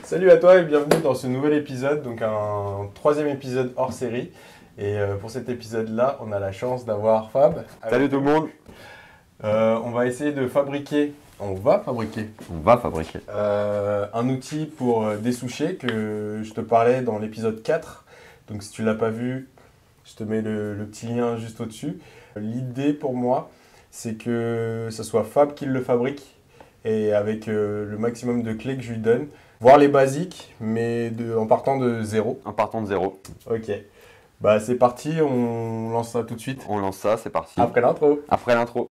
Salut à toi et bienvenue dans ce nouvel épisode, donc un troisième épisode hors série. Et pour cet épisode-là, on a la chance d'avoir Fab. Salut tout le monde. On va essayer de fabriquer, on va fabriquer un outil pour dessoucher que je te parlais dans l'épisode 4. Donc si tu ne l'as pas vu, je te mets le petit lien juste au-dessus. L'idée pour moi, c'est que ce soit Fab qui le fabrique et avec le maximum de clés que je lui donne. Voir les basiques, mais en partant de zéro. En partant de zéro. Ok. Bah c'est parti, on lance ça tout de suite. On lance ça, c'est parti. Après l'intro. Après l'intro.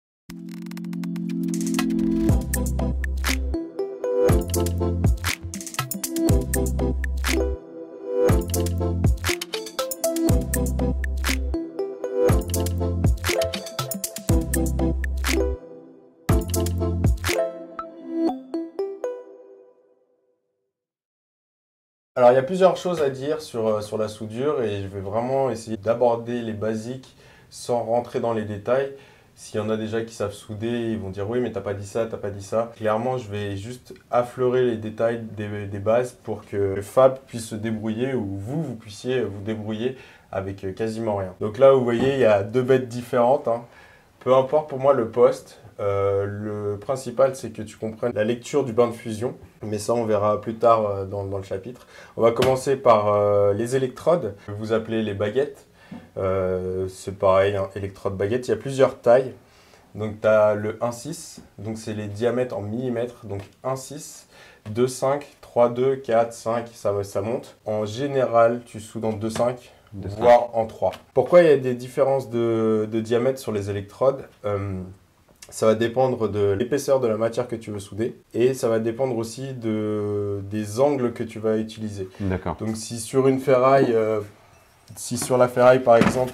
Alors il y a plusieurs choses à dire sur la soudure et je vais vraiment essayer d'aborder les basiques sans rentrer dans les détails. S'il y en a déjà qui savent souder, ils vont dire oui mais t'as pas dit ça, t'as pas dit ça. Clairement je vais juste affleurer les détails des bases pour que Fab puisse se débrouiller ou vous puissiez vous débrouiller avec quasiment rien. Donc là vous voyez il y a deux bêtes différentes, hein. Peu importe pour moi le poste. Le principal, c'est que tu comprennes la lecture du bain de fusion, mais ça, on verra plus tard dans le chapitre. On va commencer par les électrodes, que vous appelez les baguettes. C'est pareil, hein, électrode baguette. Il y a plusieurs tailles. Donc, tu as le 1,6, donc c'est les diamètres en millimètres. Donc, 1,6, 2,5, 3,2, 4, 5, ça monte. En général, tu soudes en 2,5. Voire en 3. Pourquoi il y a des différences de diamètre sur les électrodes? Ça va dépendre de l'épaisseur de la matière que tu veux souder et ça va dépendre aussi des angles que tu vas utiliser. D'accord. Donc si sur une ferraille, si sur la ferraille par exemple,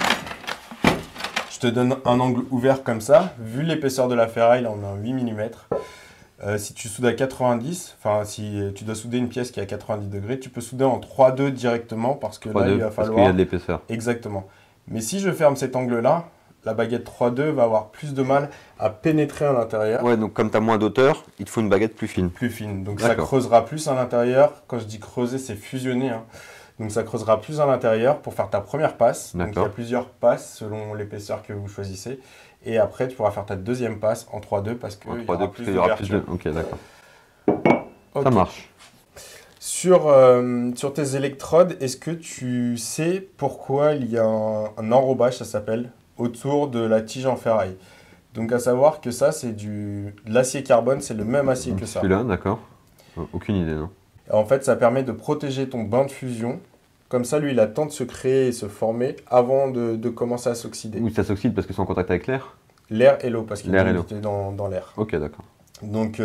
je te donne un angle ouvert comme ça, vu l'épaisseur de la ferraille, là on a un 8 mm. Si tu soudes à 90, enfin si tu dois souder une pièce qui est à 90 degrés, tu peux souder en 3,2 directement parce que là il va falloir… Parce qu'il y a de l'épaisseur. Exactement. Mais si je ferme cet angle-là, la baguette 3,2 va avoir plus de mal à pénétrer à l'intérieur. Ouais, donc comme tu as moins d'auteur, il te faut une baguette plus fine. Plus fine. Donc ça creusera plus à l'intérieur. Quand je dis creuser, c'est fusionner, hein. Donc ça creusera plus à l'intérieur pour faire ta première passe. Donc il y a plusieurs passes selon l'épaisseur que vous choisissez. Et après, tu pourras faire ta deuxième passe en 3,2 parce qu'il y aura plus d'ouverture. Ok, d'accord. Okay. Ça marche. Sur tes électrodes, est-ce que tu sais pourquoi il y a un enrobage, ça s'appelle, autour de la tige en ferraille? Donc à savoir que ça, c'est de l'acier carbone, c'est le même acier que ça. Celui-là, d'accord. Aucune idée, non. En fait, ça permet de protéger ton bain de fusion. Comme ça, lui, il a le temps de se créer et se former avant de commencer à s'oxyder. Oui, ça s'oxyde parce que c'est en contact avec l'air. L'air et l'eau, parce qu'il est dans l'air. Ok, d'accord. Donc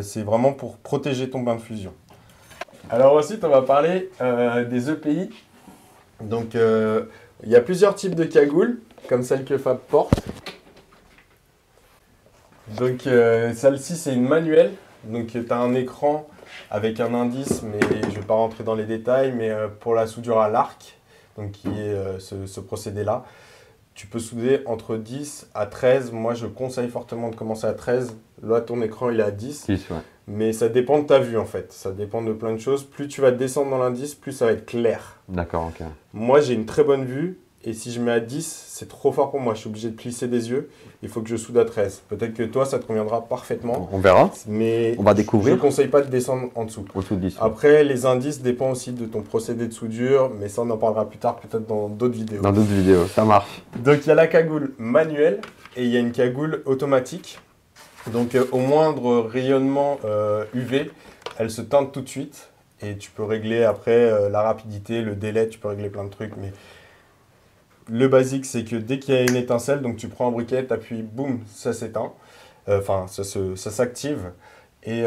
c'est vraiment pour protéger ton bain de fusion. Alors ensuite, on va parler des EPI. Donc il y a plusieurs types de cagoules, comme celle que Fab porte. Donc celle-ci, c'est une manuelle. Donc tu as un écran avec un indice, mais je ne vais pas rentrer dans les détails, mais pour la soudure à l'arc, donc qui est ce procédé-là, tu peux souder entre 10 à 13. Moi, je conseille fortement de commencer à 13. Là, ton écran, il est à 10. 10, ouais. Mais ça dépend de ta vue, en fait. Ça dépend de plein de choses. Plus tu vas descendre dans l'indice, plus ça va être clair. D'accord, ok. Moi, j'ai une très bonne vue. Et si je mets à 10, c'est trop fort pour moi. Je suis obligé de plisser des yeux. Il faut que je soude à 13. Peut-être que toi, ça te conviendra parfaitement. On verra. Mais on va découvrir. Je ne conseille pas de descendre en dessous. En dessous de 10. Après, les indices dépendent aussi de ton procédé de soudure. Mais ça, on en parlera plus tard, peut-être dans d'autres vidéos. Dans d'autres vidéos, ça marche. Donc, il y a la cagoule manuelle et il y a une cagoule automatique. Donc, au moindre rayonnement UV, elle se teinte tout de suite. Et tu peux régler après la rapidité, le délai. Tu peux régler plein de trucs. Mais le basique, c'est que dès qu'il y a une étincelle, donc tu prends un briquet, tu appuies, boum, ça s'éteint. Enfin, ça s'active. Et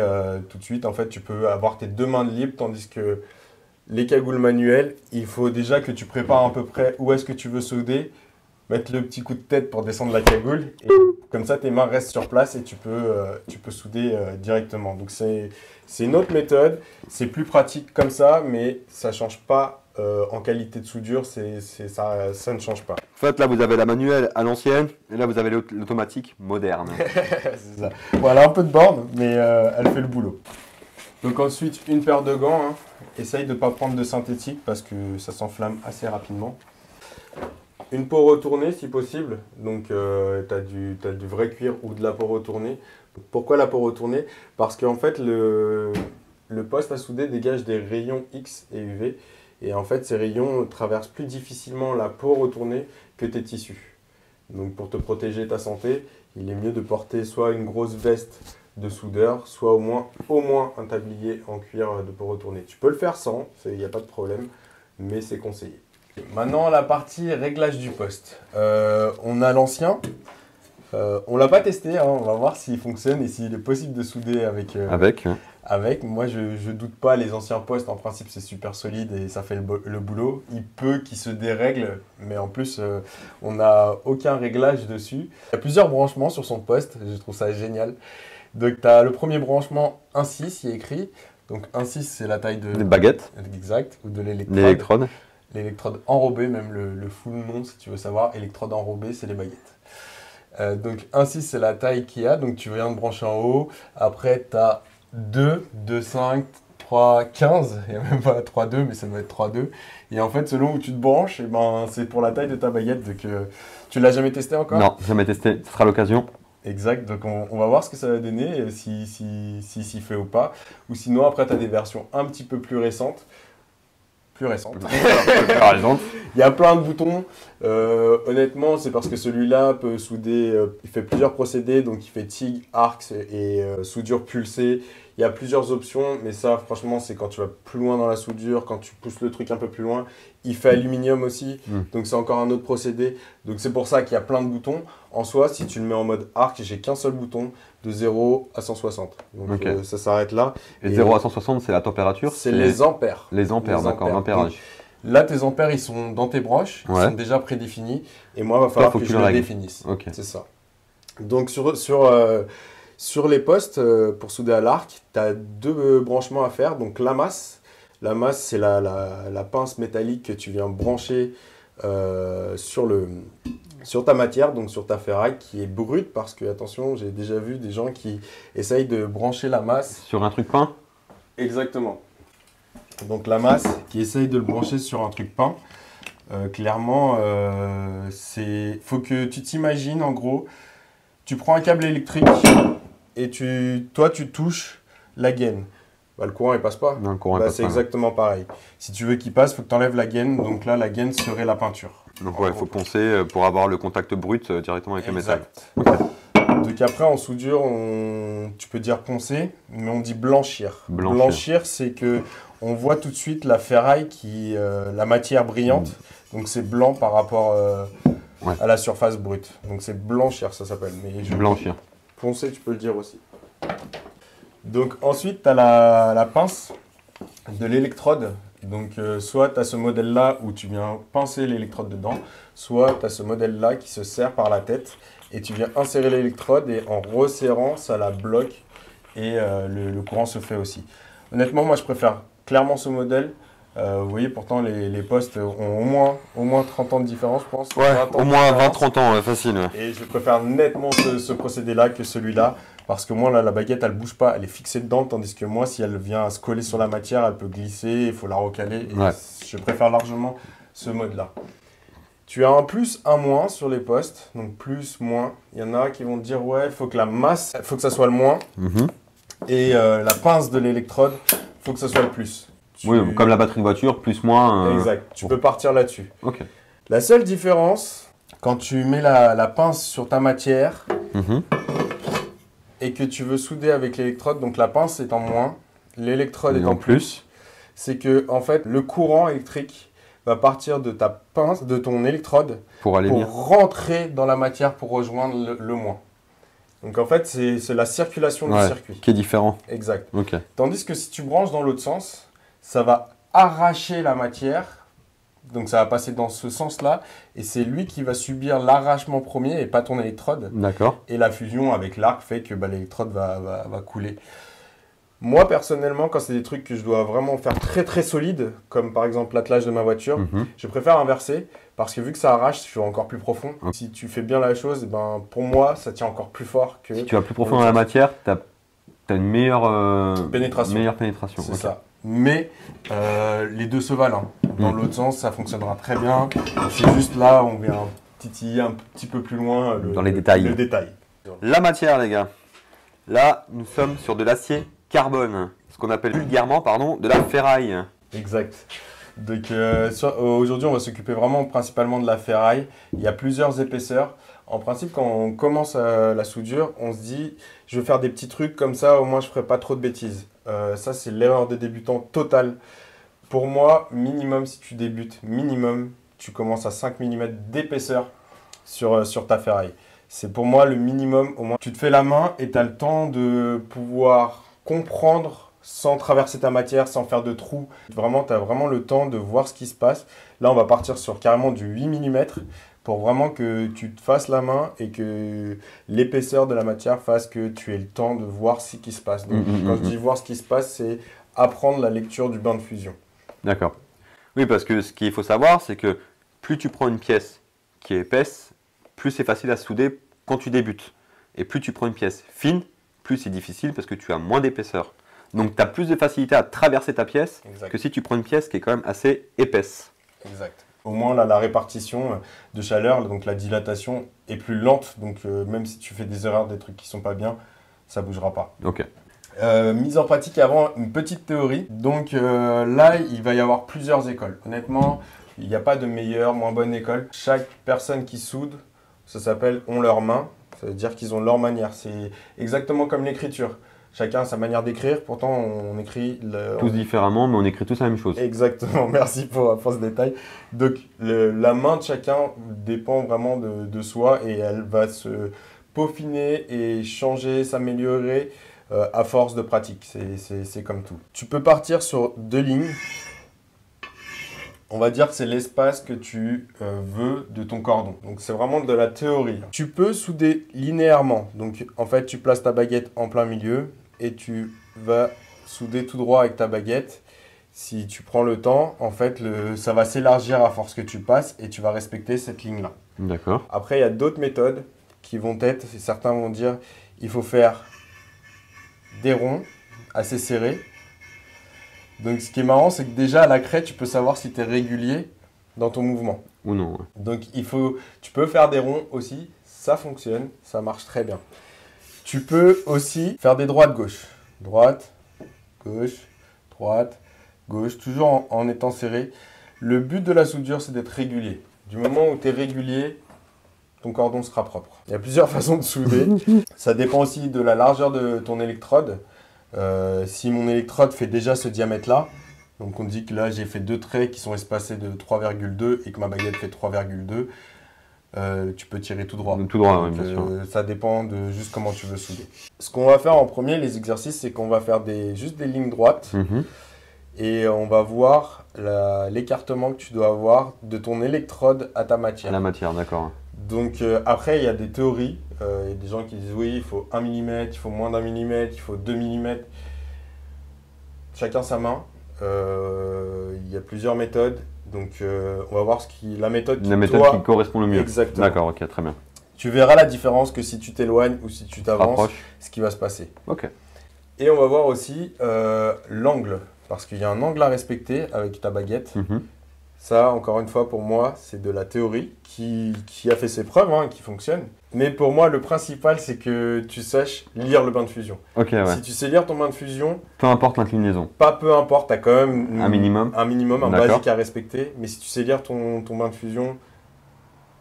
tout de suite, en fait, tu peux avoir tes deux mains libres. Tandis que les cagoules manuelles, il faut déjà que tu prépares à peu près où est-ce que tu veux souder. Mettre le petit coup de tête pour descendre la cagoule. Et comme ça, tes mains restent sur place et tu peux souder directement. Donc, c'est une autre méthode. C'est plus pratique comme ça, mais ça ne change pas en qualité de soudure. Ça ne change pas. En fait, là, vous avez la manuelle à l'ancienne et là, vous avez l'automatique moderne. C'est ça. Bon, elle a un peu de borne, mais elle fait le boulot. Donc ensuite, une paire de gants. Hein. Essaye de ne pas prendre de synthétique parce que ça s'enflamme assez rapidement. Une peau retournée si possible. Donc tu as du vrai cuir ou de la peau retournée. Pourquoi la peau retournée? Parce qu'en fait, le poste à souder dégage des rayons X et UV. Et en fait, ces rayons traversent plus difficilement la peau retournée que tes tissus. Donc pour te protéger ta santé, il est mieux de porter soit une grosse veste de soudeur, soit au moins un tablier en cuir de peau retournée. Tu peux le faire sans, il n'y a pas de problème, mais c'est conseillé. Maintenant, la partie réglage du poste. On a l'ancien. On ne l'a pas testé, hein, on va voir s'il fonctionne et s'il est possible de souder avec. Moi, je doute pas, les anciens postes, en principe, c'est super solide et ça fait le boulot. Il peut qu'il se dérègle, mais en plus, on n'a aucun réglage dessus. Il y a plusieurs branchements sur son poste, je trouve ça génial. Donc, tu as le premier branchement 1,6, il est écrit. Donc, 1,6, c'est la taille de... Des baguettes. Exact, ou de l'électrode. L'électrode. L'électrode enrobée, même le full nom, si tu veux savoir. Électrode enrobée, c'est les baguettes. Donc, 1,6, c'est la taille qu'il y a. Donc, tu viens de brancher en haut. Après, tu as 2, 2,5, 3,15. Il n'y a même pas 3,2, mais ça doit être 3,2. Et en fait, selon où tu te branches, eh ben, c'est pour la taille de ta baguette. Donc, tu l'as jamais testé encore? Non, jamais testé. Ce sera l'occasion. Exact, donc on va voir ce que ça va donner, s'y fait ou pas. Ou sinon, après, tu as des versions un petit peu plus récentes. Plus récentes. Il y a plein de boutons. Honnêtement, c'est parce que celui-là peut souder, il fait plusieurs procédés, donc il fait TIG, arcs et soudure pulsée. Il y a plusieurs options, mais ça, franchement, c'est quand tu vas plus loin dans la soudure, quand tu pousses le truc un peu plus loin. Il fait aluminium aussi, donc c'est encore un autre procédé. Donc c'est pour ça qu'il y a plein de boutons. En soi, si tu le mets en mode arc, j'ai qu'un seul bouton, de 0 à 160. Donc ça s'arrête là. Et de 0 à 160, c'est la température? C'est les ampères. Les ampères, d'accord, l'ampérage. Là, tes ampères, ils sont dans tes broches, ils sont déjà prédéfinis. Et moi, il va falloir que je les définisse. C'est ça. Donc sur les postes, pour souder à l'arc, tu as deux branchements à faire. Donc la masse, c'est la pince métallique que tu viens brancher sur ta matière, donc sur ta ferraille qui est brute. Parce que, attention, j'ai déjà vu des gens qui essayent de brancher la masse. Sur un truc peint? Exactement. Donc la masse qui essaye de le brancher sur un truc peint. Clairement, faut que tu t'imagines, en gros, tu prends un câble électrique et toi tu touches la gaine. Bah, le courant il passe pas. Non, le courant passe c'est pas. Exactement pareil. Si tu veux qu'il passe, il faut que tu enlèves la gaine. Donc là, la gaine serait la peinture. Donc ouais, il faut poncer pour avoir le contact brut directement avec le métal. Donc après, en soudure, tu peux dire poncer, mais on dit blanchir. Blanchir, c'est que on voit tout de suite la ferraille la matière brillante. Donc c'est blanc par rapport à la surface brute. Donc c'est blanchir, ça s'appelle. Blanchir. Poncer, tu peux le dire aussi. Donc ensuite, tu as la pince de l'électrode. Donc soit tu as ce modèle-là où tu viens pincer l'électrode dedans, soit tu as ce modèle-là qui se serre par la tête et tu viens insérer l'électrode et en resserrant, ça la bloque et le courant se fait aussi. Honnêtement, moi je préfère clairement ce modèle. Vous voyez, pourtant les postes ont au moins 30 ans de différence, je pense. Ouais, au moins 20-30 ans, facile. Ouais. Et je préfère nettement ce procédé-là que celui-là. Parce que moi, là, la baguette, elle bouge pas, elle est fixée dedans. Tandis que moi, si elle vient se coller sur la matière, elle peut glisser, il faut la recaler. Et je préfère largement ce mode-là. Tu as un plus, un moins sur les postes. Donc plus, moins. Il y en a qui vont te dire, ouais, il faut que la masse, il faut que ça soit le moins. Et la pince de l'électrode, il faut que ça soit le plus. Oui, comme la batterie de voiture, plus, moins. Exact, tu peux partir là-dessus. La seule différence, quand tu mets la pince sur ta matière et que tu veux souder avec l'électrode, donc la pince est en moins, l'électrode est en plus, c'est que en fait, le courant électrique va partir de ta pince, de ton électrode, pour rentrer dans la matière pour rejoindre le moins. Donc en fait, c'est la circulation du circuit. Qui est différent. Exact. Tandis que si tu branches dans l'autre sens, ça va arracher la matière, donc ça va passer dans ce sens-là, et c'est lui qui va subir l'arrachement premier et pas ton électrode. Et la fusion avec l'arc fait que l'électrode va couler. Moi, personnellement, quand c'est des trucs que je dois vraiment faire très très solides, comme par exemple l'attelage de ma voiture, je préfère inverser, parce que vu que ça arrache, je vais encore plus profond. Si tu fais bien la chose, pour moi, ça tient encore plus fort que... Si tu vas plus profond dans la matière, tu as tu as une meilleure pénétration. C'est Okay. Ça. Mais les deux se valent. Hein. Dans l'autre sens, ça fonctionnera très bien. C'est juste là, on vient titiller un petit peu plus loin dans les détails. Le détail. La matière, les gars. Là, nous sommes sur de l'acier carbone, ce qu'on appelle vulgairement, pardon, de la ferraille. Exact. Donc aujourd'hui, on va s'occuper vraiment principalement de la ferraille. Il y a plusieurs épaisseurs. En principe, quand on commence la soudure, on se dit, je vais faire des petits trucs comme ça, au moins je ne ferai pas trop de bêtises. Ça, c'est l'erreur des débutants totale. Pour moi, minimum, si tu débutes, minimum, tu commences à 5 mm d'épaisseur sur ta ferraille. C'est pour moi le minimum. Au moins, tu te fais la main et tu as le temps de pouvoir comprendre sans traverser ta matière, sans faire de trous. Vraiment, tu as vraiment le temps de voir ce qui se passe. Là, on va partir sur carrément du 8 mm pour vraiment que tu te fasses la main et que l'épaisseur de la matière fasse que tu aies le temps de voir ce qui se passe. Donc, quand je dis voir ce qui se passe, c'est apprendre la lecture du bain de fusion. D'accord. Oui, parce que ce qu'il faut savoir, c'est que plus tu prends une pièce qui est épaisse, plus c'est facile à souder quand tu débutes. Et plus tu prends une pièce fine, plus c'est difficile parce que tu as moins d'épaisseur. Donc tu as plus de facilité à traverser ta pièce que si tu prends une pièce qui est quand même assez épaisse. Exact. Au moins là, la répartition de chaleur, donc la dilatation est plus lente. Donc même si tu fais des erreurs, des trucs qui sont pas bien, ça bougera pas. Ok. Mise en pratique avant, une petite théorie. Donc là, il va y avoir plusieurs écoles. Honnêtement, il n'y a pas de meilleure, moins bonne école. Chaque personne qui soude, ça s'appelle ont leur main. Ça veut dire qu'ils ont leur manière. C'est exactement comme l'écriture. Chacun a sa manière d'écrire. Pourtant, on écrit... Tous différemment, mais on écrit tous la même chose. Exactement. Merci pour ce détail. Donc, la main de chacun dépend vraiment de soi et elle va se peaufiner et changer, s'améliorer à force de pratique. C'est comme tout. Tu peux partir sur 2 lignes. On va dire que c'est l'espace que tu veux de ton cordon. Donc, c'est vraiment de la théorie. Tu peux souder linéairement. Donc, en fait, tu places ta baguette en plein milieu et tu vas souder tout droit avec ta baguette. Si tu prends le temps, en fait, ça va s'élargir à force que tu passes et tu vas respecter cette ligne-là. D'accord. Après, il y a d'autres méthodes qui vont être, certains vont dire, il faut faire des ronds assez serrés. Donc, ce qui est marrant, c'est que déjà, à la craie, tu peux savoir si tu es régulier dans ton mouvement. Ou non. Ouais. Donc, tu peux faire des ronds aussi. Ça fonctionne, ça marche très bien. Tu peux aussi faire des droites-gauche. Droite, gauche, droite, gauche, toujours en étant serré. Le but de la soudure, c'est d'être régulier. Du moment où tu es régulier, ton cordon sera propre. Il y a plusieurs façons de souder. Ça dépend aussi de la largeur de ton électrode. Si mon électrode fait déjà ce diamètre-là, donc on dit que là j'ai fait 2 traits qui sont espacés de 3,2 et que ma baguette fait 3,2, tu peux tirer tout droit. Tout droit, donc, oui, bien sûr. Ça dépend de juste comment tu veux souder. Ce qu'on va faire en premier, les exercices, c'est qu'on va faire juste des lignes droites et on va voir l'écartement que tu dois avoir de ton électrode à ta matière. À la matière, d'accord. Donc après, il y a des théories. Il y a des gens qui disent oui, il faut 1 mm, il faut moins d'1 mm, il faut 2 mm. Chacun sa main. Il y a plusieurs méthodes. Donc on va voir la méthode qui correspond le mieux. Exactement. D'accord, ok, très bien. Tu verras la différence que si tu t'éloignes ou si tu t'avances, ce qui va se passer. Ok. Et on va voir aussi l'angle. Parce qu'il y a un angle à respecter avec ta baguette. Ça, encore une fois, pour moi, c'est de la théorie qui a fait ses preuves, hein, qui fonctionne. Mais pour moi, le principal, c'est que tu saches lire le bain de fusion. Ok, ouais. Si tu sais lire ton bain de fusion, peu importe l'inclinaison. Peu importe, tu as quand même un minimum, un basique à respecter. Mais si tu sais lire ton bain de fusion,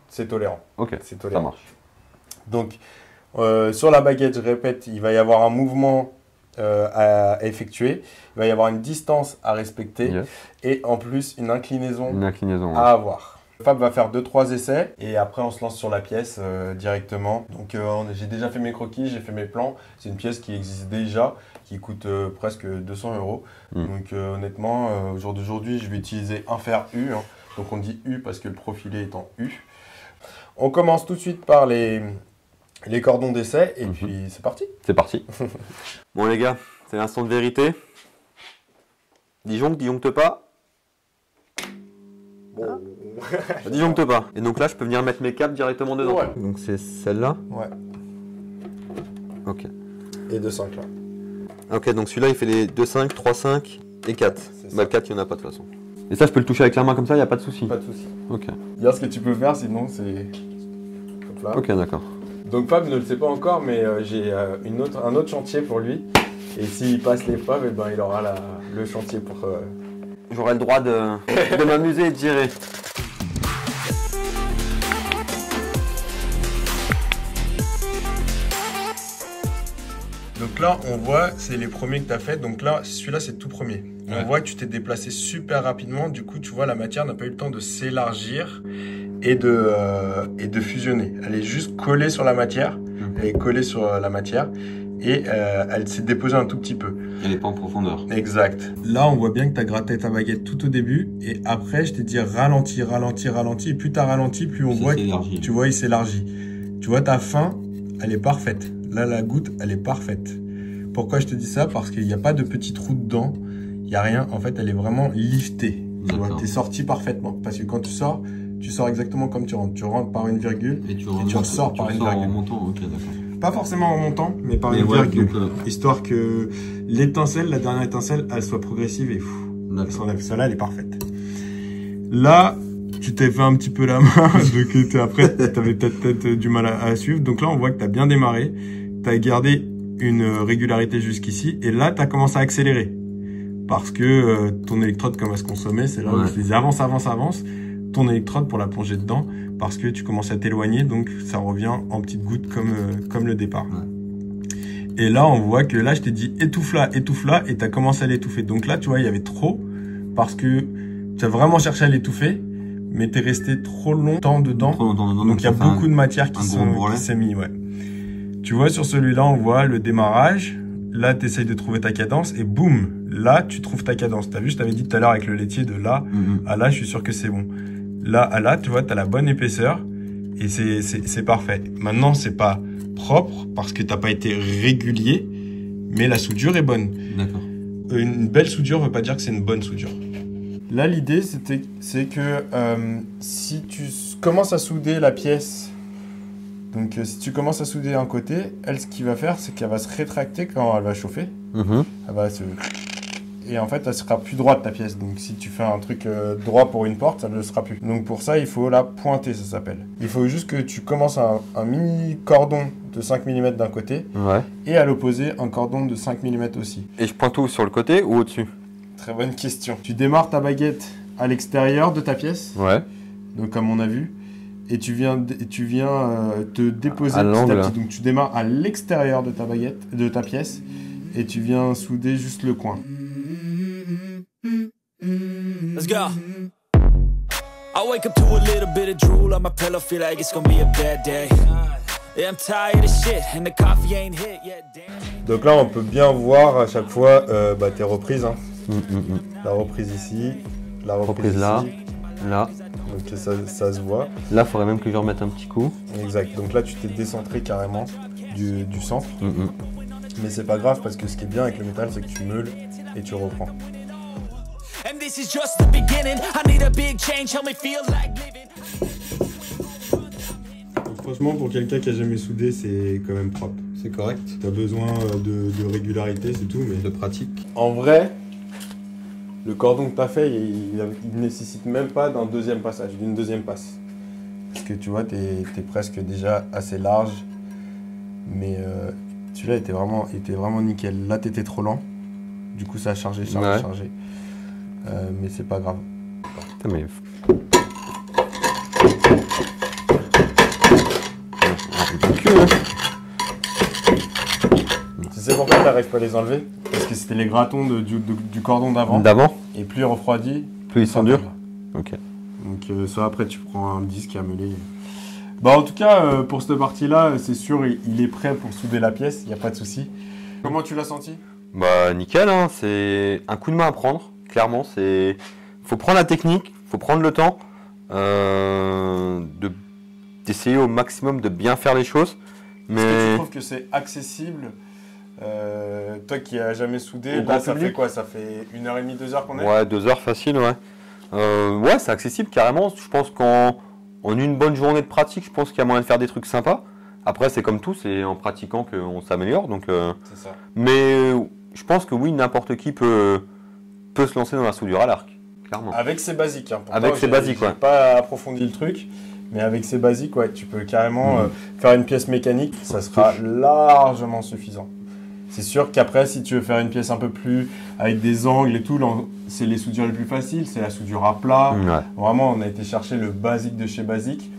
c'est tolérant. Ok, c'est tolérant. Ça marche. Donc, sur la baguette, je répète, il va y avoir un mouvement à effectuer, il va y avoir une distance à respecter et en plus une inclinaison à avoir. Fab va faire 2-3 essais et après on se lance sur la pièce directement. Donc j'ai déjà fait mes croquis, j'ai fait mes plans. C'est une pièce qui existe déjà, qui coûte presque 200 €. Donc honnêtement, au jour d'aujourd'hui, je vais utiliser un fer U. Hein. Donc on dit U parce que le profilé est en U. On commence tout de suite par les cordons d'essai et puis c'est parti. C'est parti. Bon les gars, c'est l'instant de vérité. Disjoncte pas. Bon. Disjoncte pas. Et donc là, je peux venir mettre mes câbles directement dedans. Ouais. Donc c'est celle-là. Ouais. Ok. Et 2 5 là. Ok, donc celui-là il fait les 2, 5, 3, 5 et 4. C'est Bah ça. le 4 il n'y en a pas de toute façon. Et ça je peux le toucher avec la main comme ça, il n'y a pas de souci. Pas de souci. Ok. Regarde ce que tu peux faire, sinon c'est... Hop là. Ok, d'accord. Donc Fab ne le sait pas encore, mais j'ai un autre chantier pour lui. Et s'il passe l'épreuve, eh ben, il aura le chantier pour... J'aurai le droit de m'amuser et de gérer. Donc là, on voit, c'est les premiers que tu as fait. Donc là, celui-là, c'est le tout premier. Ouais. On voit que tu t'es déplacé super rapidement. Du coup, tu vois, la matière n'a pas eu le temps de s'élargir et de fusionner. Elle est juste collée sur la matière. Elle est collée sur la matière. Et elle s'est déposée un tout petit peu. Elle n'est pas en profondeur. Exact. Là, on voit bien que tu as gratté ta baguette tout au début. Et après, je t'ai dit ralentis, ralentis, ralentis. Et plus tu as ralenti, plus on voit que, tu vois, il s'élargit. Tu vois, ta fin, elle est parfaite. Là, la goutte, elle est parfaite. Pourquoi je te dis ça? Parce qu'il n'y a pas de petits trous dedans. Il n'y a rien. En fait, elle est vraiment liftée. Tu vois, tu es sorti parfaitement. Parce que quand tu sors exactement comme tu rentres. Tu rentres par une virgule et tu ressors par une virgule. En montant, ok, d'accord. Pas forcément en montant, mais par une virgule. Histoire que l'étincelle, la dernière étincelle, elle soit progressive et celle-là, elle est parfaite. Là, tu t'es fait un petit peu la main, donc après, tu avais peut-être du mal à suivre. Donc là, on voit que tu as bien démarré. Tu as gardé une régularité jusqu'ici. Et là, tu as commencé à accélérer. Parce que ton électrode commence à se consommer. C'est là où je disais avance, avance, avance. Ton électrode pour la plonger dedans. Parce que tu commences à t'éloigner. Donc, ça revient en petites gouttes comme le départ. Ouais. Et là, on voit que là, je t'ai dit étouffe là. Et tu as commencé à l'étouffer. Donc là, tu vois, il y avait trop. Parce que tu as vraiment cherché à l'étouffer. Mais tu es resté trop longtemps dedans. Donc, il y a beaucoup de matière qui s'est mis. Ouais. Tu vois, sur celui-là, on voit le démarrage. Là, tu essayes de trouver ta cadence et boum, là, tu trouves ta cadence. Tu as vu, je t'avais dit tout à l'heure avec le laitier de là à là, je suis sûr que c'est bon. Là à là, tu vois, tu as la bonne épaisseur et c'est parfait. Maintenant, c'est pas propre parce que tu n'as pas été régulier, mais la soudure est bonne. D'accord. Une belle soudure ne veut pas dire que c'est une bonne soudure. Là, l'idée, c'est que si tu commences à souder la pièce... Donc, si tu commences à souder un côté, elle, ce qu'il va faire, c'est qu'elle va se rétracter quand elle va chauffer. Elle va se... Et en fait, elle sera plus droite, ta pièce. Donc, si tu fais un truc droit pour une porte, ça ne le sera plus. Donc, pour ça, il faut la pointer, ça s'appelle. Il faut juste que tu commences un mini cordon de 5 mm d'un côté. Ouais. Et à l'opposé, un cordon de 5 mm aussi. Et je pointe où? Sur le côté ou au-dessus? Très bonne question. Tu démarres ta baguette à l'extérieur de ta pièce. Ouais. Donc, comme on a vu. Et tu viens te déposer petit à petit. Donc tu démarres à l'extérieur de ta baguette, de ta pièce, et tu viens souder juste le coin. Let's go. I wake up to a little bit of drool on my pillow, feel like it's gonna be a bad day. I'm tired of shit and the coffee ain't hit yet. Donc là, on peut bien voir à chaque fois tes reprises. Hein. La reprise ici, la reprise là, ici. Là. Donc ça se voit. Là, il faudrait même que je remette un petit coup. Exact. Donc là, tu t'es décentré carrément du centre. Mais c'est pas grave parce que ce qui est bien avec le métal, c'est que tu meules et tu reprends. Donc, franchement, pour quelqu'un qui a jamais soudé, c'est quand même propre. C'est correct. Tu as besoin de régularité, c'est tout, mais de pratique. En vrai, le cordon que tu as fait, il nécessite même pas d'un deuxième passage, d'une deuxième passe. Parce que tu vois, tu es presque déjà assez large. Mais celui-là était vraiment nickel. Là, tu étais trop lent. Du coup, ça a chargé. Mais c'est pas grave. Putain, mais... Tu sais pourquoi tu n'arrives pas à les enlever? Parce que c'était les gratons du cordon d'avant. Et plus il refroidit, plus ils sont durs. Ok. Donc ça, après, tu prends un disque à meuler. Bah, en tout cas, pour cette partie-là, c'est sûr, il est prêt pour souder la pièce. Il n'y a pas de souci. Comment tu l'as senti? Bah, nickel. Hein. C'est un coup de main à prendre. Clairement, faut prendre la technique, faut prendre le temps d'essayer au maximum de bien faire les choses. Mais... Est-ce que tu trouves que c'est accessible? Toi qui n'as jamais soudé, là, ça fait quoi? Ça fait 1h30, 2h qu'on est? Ouais, 2 heures facile, ouais. Ouais, c'est accessible carrément. Je pense qu'en une bonne journée de pratique, je pense qu'il y a moyen de faire des trucs sympas. Après, c'est comme tout, c'est en pratiquant qu'on s'améliore. Donc, c'est ça. Mais je pense que oui, n'importe qui peut se lancer dans la soudure à l'arc, clairement. Avec ses basiques. Hein. Avec ses basiques, j'ai ouais. pas approfondi le truc, mais avec ses basiques, ouais, tu peux carrément faire une pièce mécanique, ça sera largement suffisant. C'est sûr qu'après, si tu veux faire une pièce un peu plus avec des angles et tout, c'est les soudures les plus faciles, c'est la soudure à plat. Ouais. Vraiment, on a été chercher le basique de chez basique.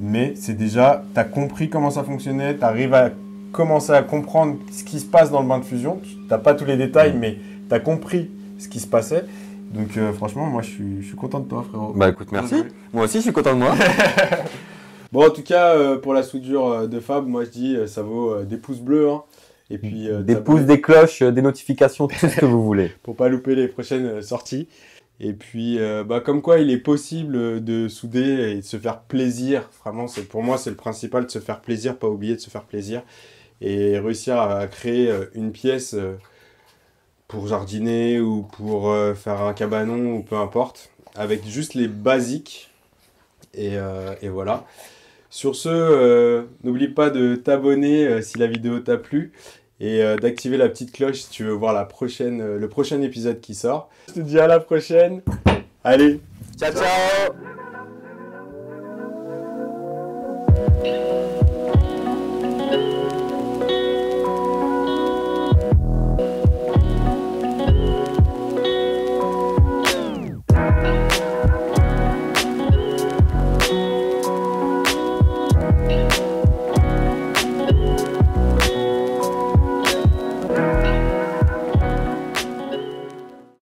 Mais c'est déjà, tu as compris comment ça fonctionnait, tu arrives à commencer à comprendre ce qui se passe dans le bain de fusion. Tu n'as pas tous les détails, mais tu as compris ce qui se passait. Donc franchement, moi, je suis content de toi, frérot. Bah écoute, merci. Moi aussi, je suis content de moi. Bon, en tout cas, pour la soudure de Fab, moi, je dis, ça vaut des pouces bleus. Hein. Et puis, Des pouces, des cloches, des notifications, tout ce que vous voulez. Pour pas louper les prochaines sorties. Et puis, comme quoi il est possible de souder et de se faire plaisir. Vraiment, pour moi, c'est le principal, de se faire plaisir, pas oublier de se faire plaisir. Et réussir à créer une pièce pour jardiner ou pour faire un cabanon ou peu importe. Avec juste les basiques. Et voilà. Sur ce, n'oublie pas de t'abonner si la vidéo t'a plu. Et d'activer la petite cloche si tu veux voir le prochain épisode qui sort. Je te dis à la prochaine. Allez, Ciao, ciao.